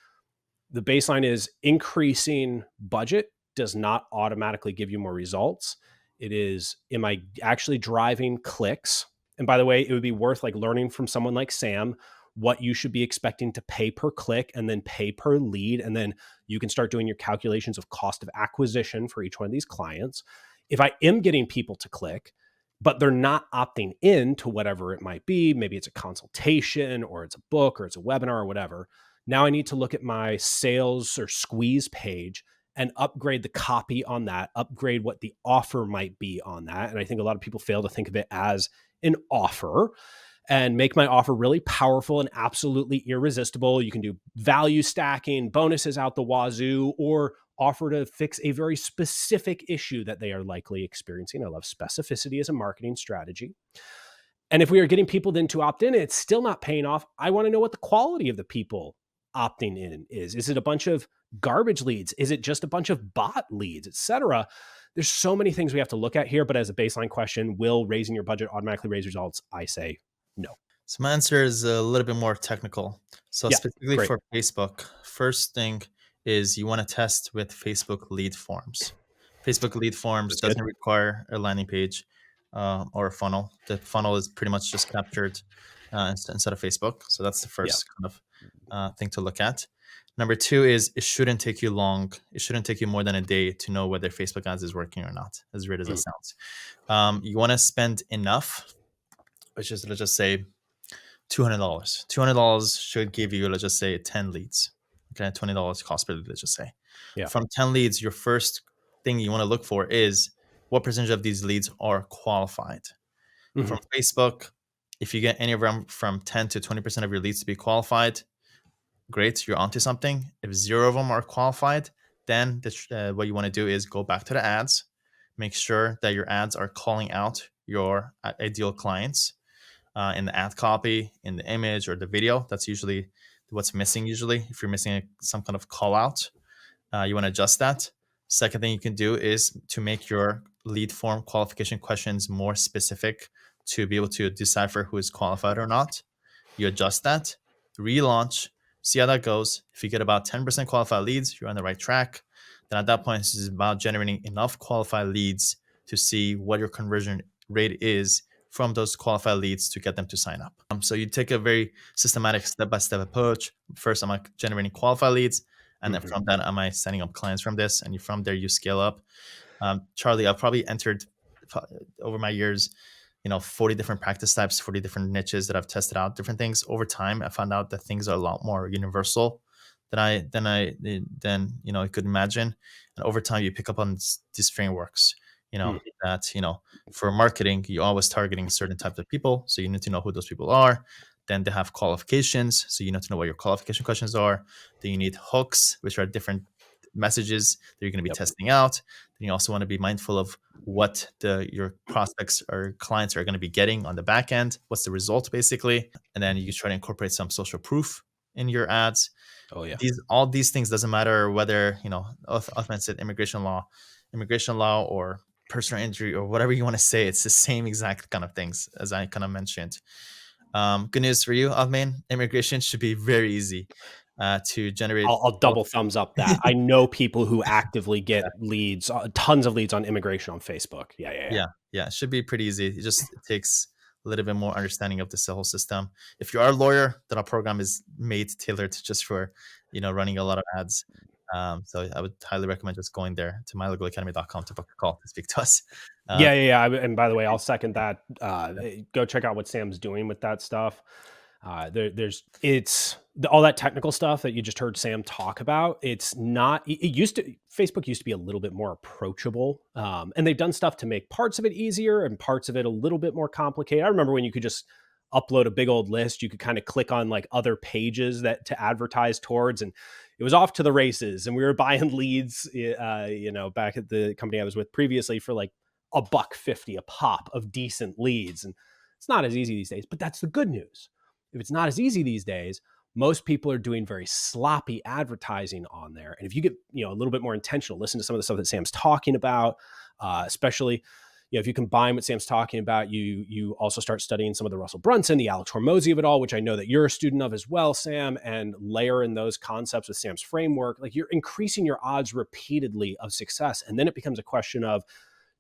Speaker 2: the baseline is increasing budget does not automatically give you more results. It is, am I actually driving clicks? And by the way, it would be worth like learning from someone like Sam. what you should be expecting to pay per click and then pay per lead. And then you can start doing your calculations of cost of acquisition for each one of these clients. If I am getting people to click, but they're not opting in to whatever it might be, maybe it's a consultation or it's a book or it's a webinar or whatever. Now I need to look at my sales or squeeze page and upgrade the copy on that, upgrade what the offer might be on that. And I think a lot of people fail to think of it as an offer, and make my offer really powerful and absolutely irresistible. You can do value stacking, bonuses out the wazoo, or offer to fix a very specific issue that they are likely experiencing. I love specificity as a marketing strategy. And if we are getting people then to opt in, it's still not paying off. I want to know what the quality of the people opting in is. Is it a bunch of garbage leads? Is it just a bunch of bot leads, etc.? There's so many things we have to look at here, but as a baseline question, will raising your budget automatically raise results? I say no.
Speaker 1: So my answer is a little bit more technical. So
Speaker 2: Yeah,
Speaker 1: specifically
Speaker 2: great.
Speaker 1: for Facebook, first thing is you want to test with Facebook lead forms. Facebook lead forms
Speaker 2: That's good.
Speaker 1: doesn't require a landing page or a funnel. The funnel is pretty much just captured instead of Facebook. So that's the
Speaker 2: Yeah.
Speaker 1: first kind of thing to look at. Number two is it shouldn't take you long. It shouldn't take you more than a day to know whether Facebook ads is working or not, as weird as that
Speaker 2: Mm.
Speaker 1: sounds. You want to spend enough, which is, let's just say, $200. $200 should give you, let's just say, 10 leads. Okay, $20 cost per lead, let's just say.
Speaker 2: Yeah.
Speaker 1: From 10 leads, your first thing you want to look for is what percentage of these leads are qualified.
Speaker 2: Mhm.
Speaker 1: From Facebook, if you get anywhere from 10 to 20% of your leads to be qualified, great, you're onto something. If 0 of them are qualified, then what you want to do is go back to the ads, make sure that your ads are calling out your ideal clients in the ad copy, in the image, or the video. That's usually what's missing. Usually, if you're missing some kind of call out, you want to adjust that. Second thing you can do is to make your lead form qualification questions more specific to be able to decipher who is qualified or not. You adjust that, relaunch, see how that goes. If you get about 10% qualified leads, you're on the right track. Then at that point, it's about generating enough qualified leads to see what your conversion rate is from those qualified leads to get them to sign up. So you take a very systematic step-by-step approach. First, am I generating qualified leads? And then
Speaker 2: Mhm.
Speaker 1: from that, am I setting up clients from this? And from there, you scale up. Charlie, I've probably entered over my years, 40 different practice types, 40 different niches that I've tested out, different things. Over time, I found out that things are a lot more universal than I could imagine. And over time, you pick up on these frameworks.
Speaker 2: Mm.
Speaker 1: That for marketing, you're always targeting certain types of people, so you need to know who those people are. Then they have qualifications, so you need to know what your qualification questions are. Then you need hooks, which are different messages that you're going to be
Speaker 2: Yep.
Speaker 1: testing out. Then you also want to be mindful of what your prospects or clients are going to be getting on the back end. What's the result, basically? And then you try to incorporate some social proof in your ads.
Speaker 2: Oh yeah.
Speaker 1: All these things, doesn't matter whether authentic immigration law, or personal injury, or whatever you want to say. It's the same exact kind of things as I kind of mentioned. Good news for you, Ahmed. Immigration should be very easy to generate.
Speaker 2: I'll double thumbs up that. I know people who actively get leads, tons of leads on immigration on Facebook. Yeah.
Speaker 1: Yeah, it should be pretty easy. It takes a little bit more understanding of the whole system. If you are a lawyer, then our program is made tailored just for running a lot of ads. So I would highly recommend just going there to mylegalacademy.com to book a call to speak to us.
Speaker 2: Yeah. And by the way, I'll second that. Go check out what Sam's doing with that stuff. All that technical stuff that you just heard Sam talk about. It's not. Facebook used to be a little bit more approachable, and they've done stuff to make parts of it easier and parts of it a little bit more complicated. I remember when you could just upload a big old list. You could kind of click on like other pages that to advertise towards, and it was off to the races. And we were buying leads, back at the company I was with previously for like $1.50 a pop of decent leads. And it's not as easy these days, but that's the good news. If it's not as easy these days, most people are doing very sloppy advertising on there. And if you get, a little bit more intentional, listen to some of the stuff that Sam's talking about, especially, if you combine what Sam's talking about, you also start studying some of the Russell Brunson, the Alex Hormozi of it all, which I know that you're a student of as well, Sam, and layer in those concepts with Sam's framework. Like, you're increasing your odds repeatedly of success. And then it becomes a question of,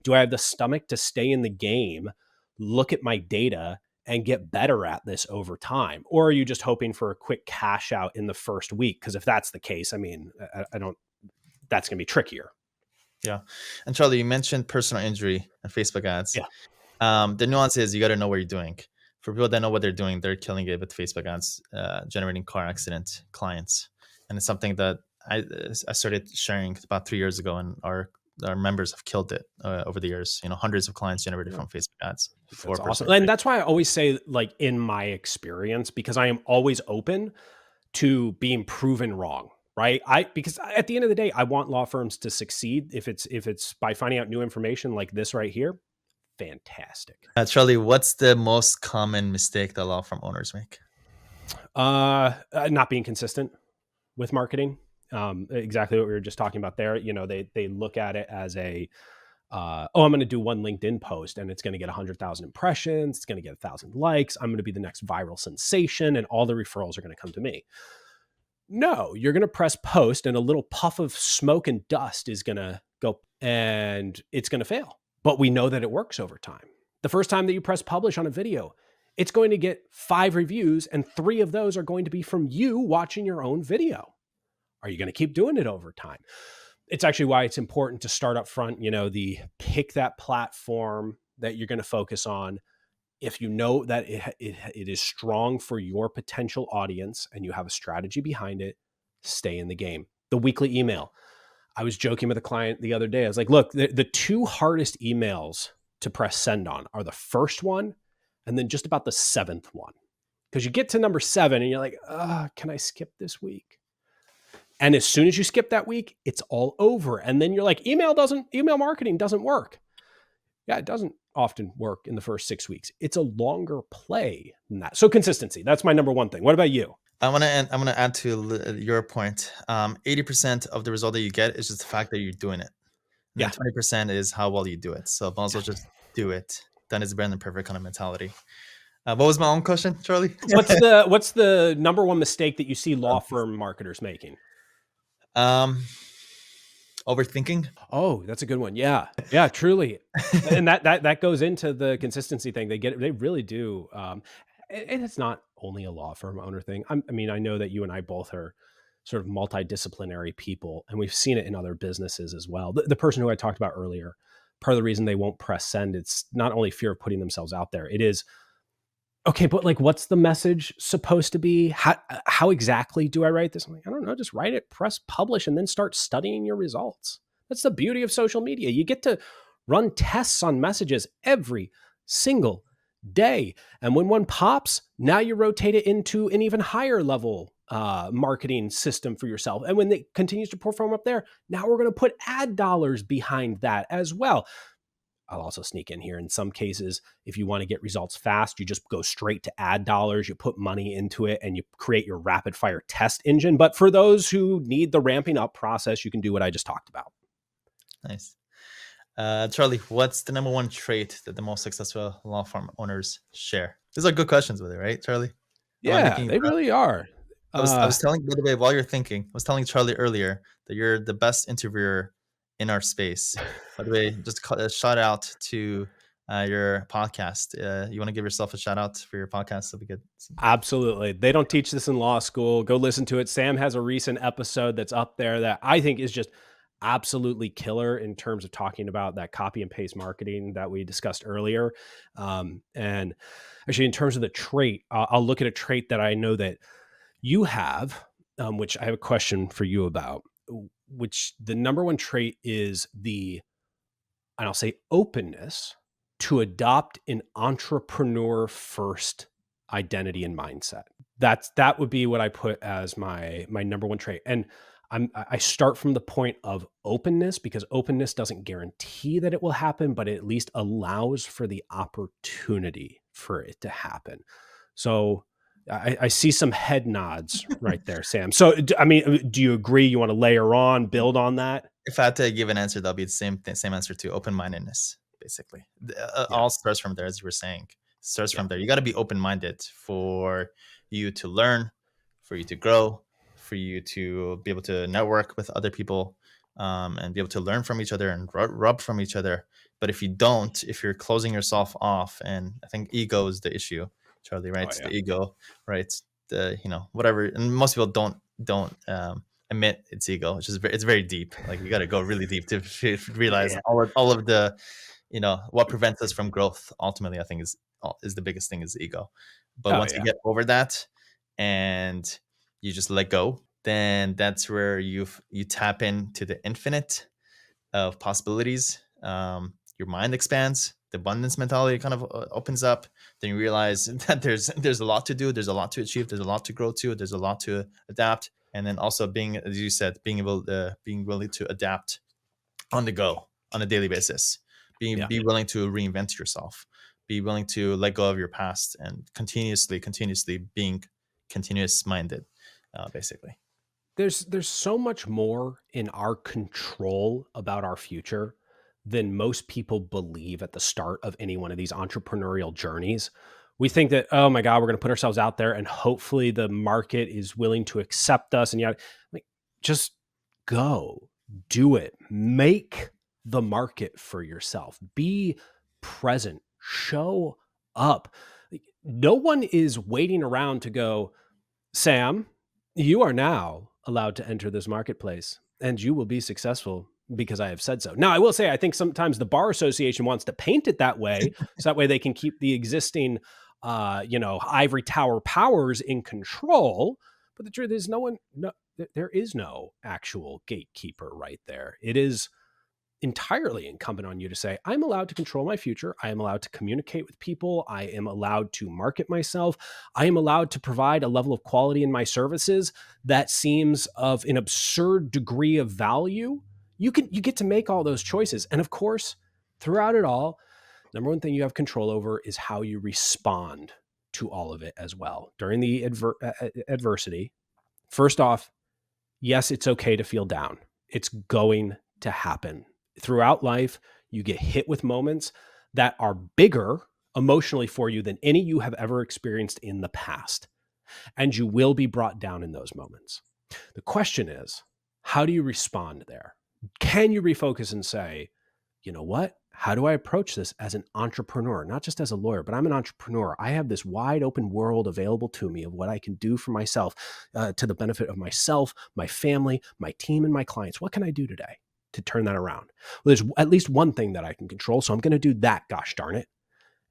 Speaker 2: do I have the stomach to stay in the game, look at my data, and get better at this over time? Or are you just hoping for a quick cash out in the first week? Because if that's the case, I mean, I don't, that's going to be trickier.
Speaker 1: Yeah. And Charlie, you mentioned personal injury and Facebook ads.
Speaker 2: Yeah.
Speaker 1: The nuance is you got to know what you're doing. For people that know what they're doing, they're killing it with Facebook ads, generating car accident clients. And it's something that I started sharing about 3 years ago, and our members have killed it over the years. Hundreds of clients generated
Speaker 2: Yeah.
Speaker 1: from Facebook ads for
Speaker 2: That's
Speaker 1: personal
Speaker 2: awesome. And
Speaker 1: injury.
Speaker 2: that's why I always say, like, in my experience, because I am always open to being proven wrong, right? Because at the end of the day, I want law firms to succeed. If it's by finding out new information like this right here, fantastic.
Speaker 1: Charlie, what's the most common mistake that law firm owners make?
Speaker 2: Not being consistent with marketing. Exactly what we were just talking about there. They look at it as I'm going to do one LinkedIn post and it's going to get 100,000 impressions. It's going to get 1,000 likes. I'm going to be the next viral sensation and all the referrals are going to come to me. No, you're going to press post and a little puff of smoke and dust is going to go and it's going to fail. But we know that it works over time. The first time that you press publish on a video, it's going to get 5 reviews and 3 of those are going to be from you watching your own video. Are you going to keep doing it over time? It's actually why it's important to start up front, pick that platform that you're going to focus on. If you know that it is strong for your potential audience and you have a strategy behind it, stay in the game. The weekly email. I was joking with a client the other day. I was like, look, the 2 hardest emails to press send on are the first one and then just about the 7th one. Because you get to number 7 and you're like, can I skip this week? And as soon as you skip that week, it's all over. And then you're like, email marketing doesn't work. Yeah, it doesn't often work in the first 6 weeks. It's a longer play than that. So consistency, that's my number one thing. What about you?
Speaker 1: I'm gonna add to your point. 80% of the result that you get is just the fact that you're doing it, and then
Speaker 2: Yeah.
Speaker 1: 20% is how well you do it. So might as well just do it. Done is better than perfect kind of mentality. What was my own question, Charlie?
Speaker 2: What's the number one mistake that you see law firm marketers making?
Speaker 1: Overthinking.
Speaker 2: Oh, that's a good one. Yeah. Yeah, truly. And that goes into the consistency thing. They really do. And it's not only a law firm owner thing. I mean, I know that you and I both are sort of multidisciplinary people, and we've seen it in other businesses as well. The person who I talked about earlier, part of the reason they won't press send, it's not only fear of putting themselves out there. It is, okay, but like, what's the message supposed to be? How exactly do I write this? I'm like, I don't know, just write it, press publish, and then start studying your results. That's the beauty of social media. You get to run tests on messages every single day. And when one pops, now you rotate it into an even higher level marketing system for yourself. And when it continues to perform up there, now we're going to put ad dollars behind that as well. I'll also sneak in here. In some cases, if you want to get results fast, you just go straight to ad dollars, you put money into it, and you create your rapid fire test engine. But for those who need the ramping up process, you can do what I just talked about.
Speaker 1: Nice. Charlie, what's the number one trait that the most successful law firm owners share? These are good questions with it, right, Charlie?
Speaker 2: Yeah, they really are.
Speaker 1: I was telling, by the way, while you're thinking, I was telling Charlie earlier that you're the best interviewer in our space. By the way, just a shout out to your podcast. You want to give yourself a shout out for your podcast so we get
Speaker 2: Absolutely. They don't teach this in law school. Go listen to it. Sam has a recent episode that's up there that I think is just absolutely killer in terms of talking about that copy and paste marketing that we discussed earlier. And actually, in terms of the trait, I'll look at a trait that I know that you have, which I have a question for you about, which the number one trait is and I'll say openness to adopt an entrepreneur first identity and mindset. That would be what I put as my number one trait. And I start from the point of openness because openness doesn't guarantee that it will happen, but it at least allows for the opportunity for it to happen. So I see some head nods right there, Sam. So, I mean, do you agree? You want to layer on, build on that?
Speaker 1: If I had to give an answer, that'll be the same answer to open-mindedness, basically.
Speaker 2: Yeah.
Speaker 1: All starts from there, as you were saying. It starts
Speaker 2: Yeah.
Speaker 1: from there. You got to be open-minded for you to learn, for you to grow, for you to be able to network with other people, and be able to learn from each other and rub from each other. But if you don't, if you're closing yourself off, and I think ego is the issue, Charlie, right?
Speaker 2: Oh
Speaker 1: It's
Speaker 2: yeah.
Speaker 1: the ego, right? The, whatever, and most people don't admit it's ego. It's very deep. Like, you got to go really deep to realize
Speaker 2: Yeah.
Speaker 1: all of the, what prevents us from growth. Ultimately, I think is the biggest thing, is the ego. But
Speaker 2: Oh
Speaker 1: once you
Speaker 2: yeah.
Speaker 1: get over that, and you just let go, then that's where you tap into the infinite of possibilities. Your mind expands, the abundance mentality kind of opens up. Then you realize that there's a lot to do, there's a lot to achieve, there's a lot to grow to, there's a lot to adapt. And then also, being, as you said, being willing to adapt on the go, on a daily basis.
Speaker 2: Yeah.
Speaker 1: Be willing to reinvent yourself. Be willing to let go of your past, and continuously being continuous minded, basically.
Speaker 2: There's so much more in our control about our future than most people believe at the start of any one of these entrepreneurial journeys. We think that, oh my God, we're going to put ourselves out there and hopefully the market is willing to accept us. And yet, like, just go, do it, make the market for yourself, be present, show up. Like, no one is waiting around to go, Sam, you are now allowed to enter this marketplace and you will be successful because I have said so. Now, I will say, I think sometimes the bar association wants to paint it that way. So that way they can keep the existing, ivory tower powers in control. But the truth is, there is no actual gatekeeper right there. It is entirely incumbent on you to say, I'm allowed to control my future. I am allowed to communicate with people. I am allowed to market myself. I am allowed to provide a level of quality in my services that seems of an absurd degree of value. You get to make all those choices. And of course, throughout it all, number one thing you have control over is how you respond to all of it as well. During the adversity, first off, yes, it's okay to feel down. It's going to happen. Throughout life, you get hit with moments that are bigger emotionally for you than any you have ever experienced in the past. And you will be brought down in those moments. The question is, how do you respond there? Can you refocus and say, you know what? How do I approach this as an entrepreneur? Not just as a lawyer, but I'm an entrepreneur. I have this wide open world available to me of what I can do for myself, to the benefit of myself, my family, my team, and my clients. What can I do today to turn that around? Well, there's at least one thing that I can control. So I'm going to do that, gosh darn it.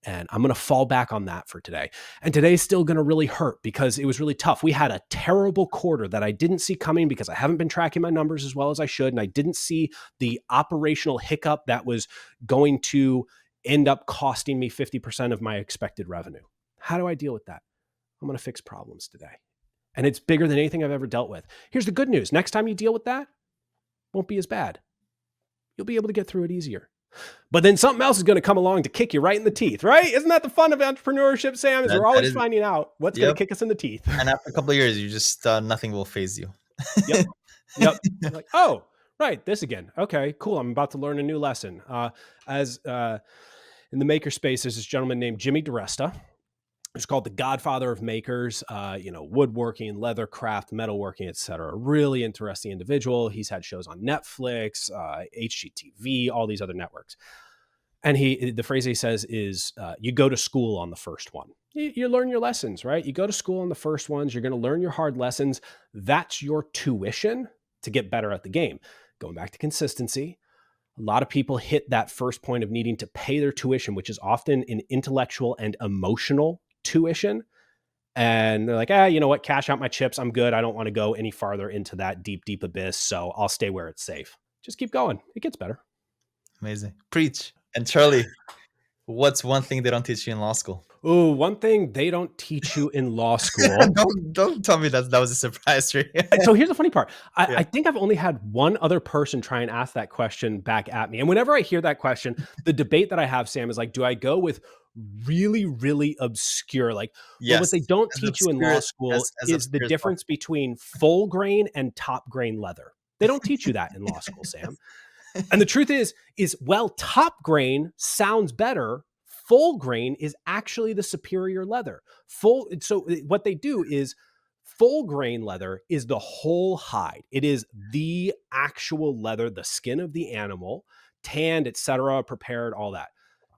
Speaker 2: And I'm going to fall back on that for today. And today's still going to really hurt because it was really tough. We had a terrible quarter that I didn't see coming because I haven't been tracking my numbers as well as I should. And I didn't see the operational hiccup that was going to end up costing me 50% of my expected revenue. How do I deal with that? I'm going to fix problems today. And it's bigger than anything I've ever dealt with. Here's the good news. Next time you deal with that, it won't be as bad. You'll be able to get through it easier. But then something else is going to come along to kick you right in the teeth, right? Isn't that the fun of entrepreneurship, Sam? Is we're
Speaker 1: That
Speaker 2: always
Speaker 1: is,
Speaker 2: finding out what's going to
Speaker 1: yep.
Speaker 2: kick us in the teeth.
Speaker 1: And after a couple of years, you just, nothing will phase you.
Speaker 2: Yep. Yep. Like, oh, right. This again. Okay, cool. I'm about to learn a new lesson. As in the maker space, there's this gentleman named Jimmy DiResta. It's called the Godfather of Makers, woodworking, leather craft, metalworking, etc. Really interesting individual. He's had shows on Netflix, HGTV, all these other networks. And the phrase he says is, you go to school on the first one. You learn your lessons, right? You go to school on the first ones. You're going to learn your hard lessons. That's your tuition to get better at the game. Going back to consistency, a lot of people hit that first point of needing to pay their tuition, which is often an intellectual and emotional tuition. And they're like, you know what? Cash out my chips. I'm good. I don't want to go any farther into that deep, deep abyss. So I'll stay where it's safe. Just keep going. It gets better.
Speaker 1: Amazing. Preach. And Charlie, what's one thing they don't teach you in law school?
Speaker 2: Oh, one thing they don't teach you in law school.
Speaker 1: Don't tell me that was a surprise for you.
Speaker 2: So here's the funny part.
Speaker 1: Yeah.
Speaker 2: I think I've only had one other person try and ask that question back at me. And whenever I hear that question, the debate that I have, Sam, is like, do I go with really, really obscure? Like, well, what
Speaker 1: Yes.
Speaker 2: they don't
Speaker 1: As
Speaker 2: teach you in law
Speaker 1: obscure
Speaker 2: school
Speaker 1: as
Speaker 2: is the
Speaker 1: obscure as
Speaker 2: difference
Speaker 1: possible.
Speaker 2: between full grain and top grain leather. They don't teach you that in law school, Sam. And the truth is well, top grain sounds better. Full grain is actually the superior leather. So what they do is full grain leather is the whole hide. It is the actual leather, the skin of the animal tanned, etc., prepared, all that.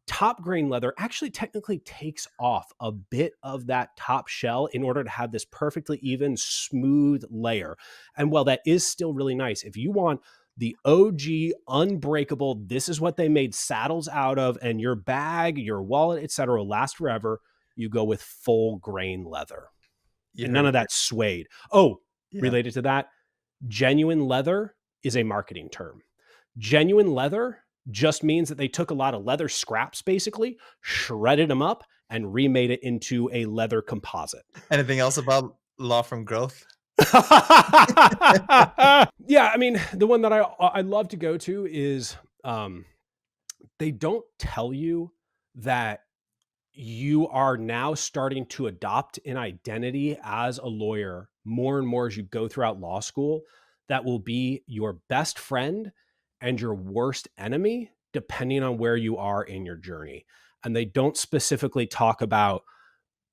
Speaker 2: Top grain leather actually technically takes off a bit of that top shell in order to have this perfectly even, smooth layer. And while that is still really nice, if you want the OG unbreakable, this is what they made saddles out of, and your bag, your wallet, etc., will last forever, you go with full grain leather.
Speaker 1: You
Speaker 2: And
Speaker 1: heard
Speaker 2: none
Speaker 1: it
Speaker 2: of
Speaker 1: here.
Speaker 2: that suede. Oh,
Speaker 1: Yeah.
Speaker 2: related to that, genuine leather is a marketing term. Genuine leather just means that they took a lot of leather scraps, basically, shredded them up, and remade it into a leather composite.
Speaker 1: Anything else about law firm growth?
Speaker 2: Yeah, I mean, the one that I love to go to is um, they don't tell you that you are now starting to adopt an identity as a lawyer more and more as you go throughout law school that will be your best friend and your worst enemy, depending on where you are in your journey. And they don't specifically talk about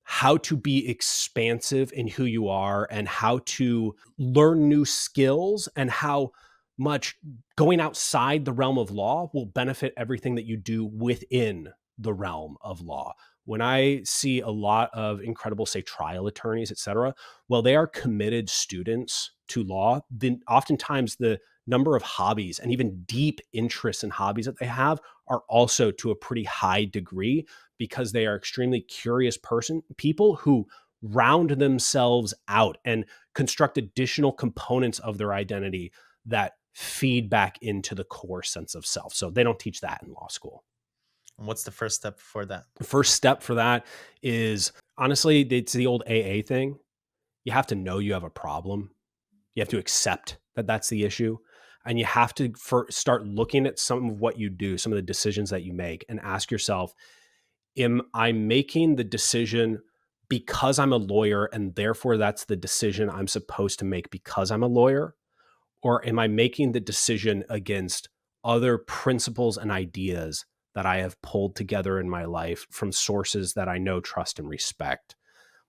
Speaker 2: how to be expansive in who you are and how to learn new skills and how much going outside the realm of law will benefit everything that you do within the realm of law. When I see a lot of incredible, say, trial attorneys, et cetera, well, they are committed students to law, then oftentimes the number of hobbies and even deep interests and hobbies that they have are also to a pretty high degree because they are extremely curious people who round themselves out and construct additional components of their identity that feed back into the core sense of self. So they don't teach that in law school.
Speaker 1: And what's the first step for that?
Speaker 2: The first step for that is honestly, it's the old AA thing. You have to know you have a problem. You have to accept that that's the issue. And you have to start looking at some of what you do, some of the decisions that you make, and ask yourself, am I making the decision because I'm a lawyer and therefore that's the decision I'm supposed to make because I'm a lawyer? Or am I making the decision against other principles and ideas that I have pulled together in my life from sources that I know, trust, and respect?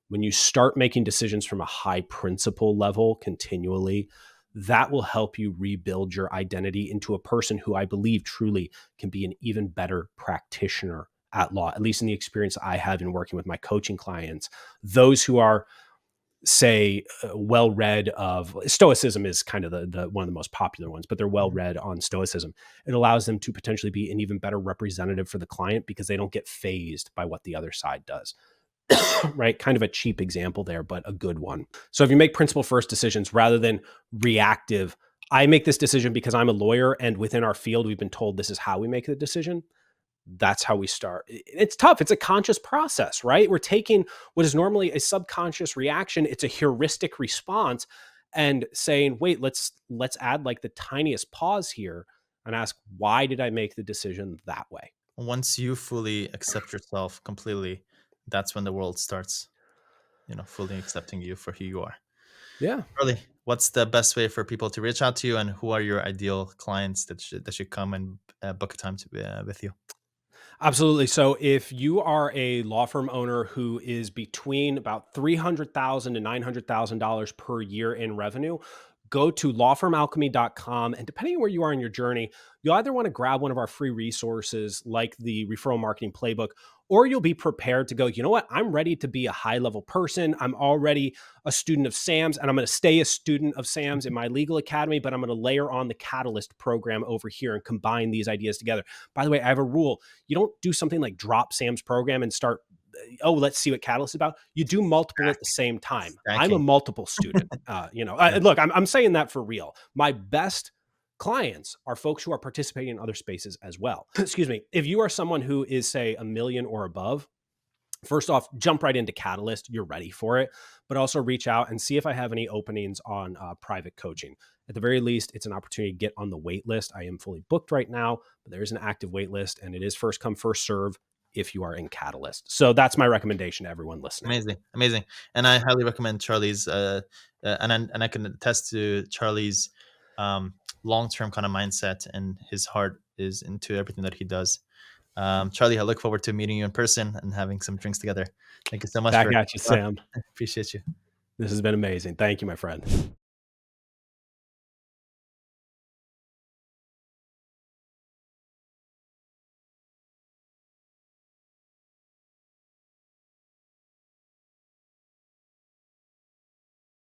Speaker 2: When you start making decisions from a high principle level continually, that will help you rebuild your identity into a person who I believe truly can be an even better practitioner at law, at least in the experience I have in working with my coaching clients. Those who are, say, well read of stoicism is kind of the one of the most popular ones, but they're well
Speaker 1: Mhm.
Speaker 2: read on stoicism. It allows them to potentially be an even better representative for the client because they don't get phased by what the other side does. Right? Kind of a cheap example there, but a good one. So if you make principle first decisions rather than reactive, I make this decision because I'm a lawyer and within our field, we've been told this is how we make the decision. That's how we start. It's tough. It's a conscious process, right? We're taking what is normally a subconscious reaction. It's a heuristic response and saying, wait, let's add like the tiniest pause here and ask, why did I make the decision that way?
Speaker 1: Once you fully accept yourself completely, that's when the world starts, fully accepting you for who you are.
Speaker 2: Yeah.
Speaker 1: Charlie, what's the best way for people to reach out to you, and who are your ideal clients that should come and book a time to be with you?
Speaker 2: Absolutely. So if you are a law firm owner who is between about $300,000 to $900,000 per year in revenue, go to lawfirmalchemy.com. And depending on where you are in your journey, you'll either want to grab one of our free resources like the referral marketing playbook, or you'll be prepared to go, you know what? I'm ready to be a high level person. I'm already a student of Sam's and I'm going to stay a student of Sam's in my legal academy, but I'm going to layer on the Catalyst program over here and combine these ideas together. By the way, I have a rule. You don't do something like drop Sam's program and start, oh, let's see what Catalyst is about. You do multiple at the same time. I'm a
Speaker 1: Stacking.
Speaker 2: multiple student.
Speaker 1: Yeah.
Speaker 2: Look, I'm saying that for real. My best clients are folks who are participating in other spaces as well. Excuse me. If you are someone who is, say, a million or above, first off, jump right into Catalyst. You're ready for it, but also reach out and see if I have any openings on private coaching. At the very least, it's an opportunity to get on the wait list. I am fully booked right now, but there is an active wait list and it is first come, first serve if you are in Catalyst. So that's my recommendation to everyone listening.
Speaker 1: Amazing, amazing, and I highly recommend Charlie's. And I can attest to Charlie's um, long-term kind of mindset, and his heart is into everything that he does. Charlie, I look forward to meeting you in person and having some drinks together. Thank you so much
Speaker 2: Back
Speaker 1: for
Speaker 2: at you, Sam.
Speaker 1: appreciate you.
Speaker 2: This has been amazing. Thank you, my friend.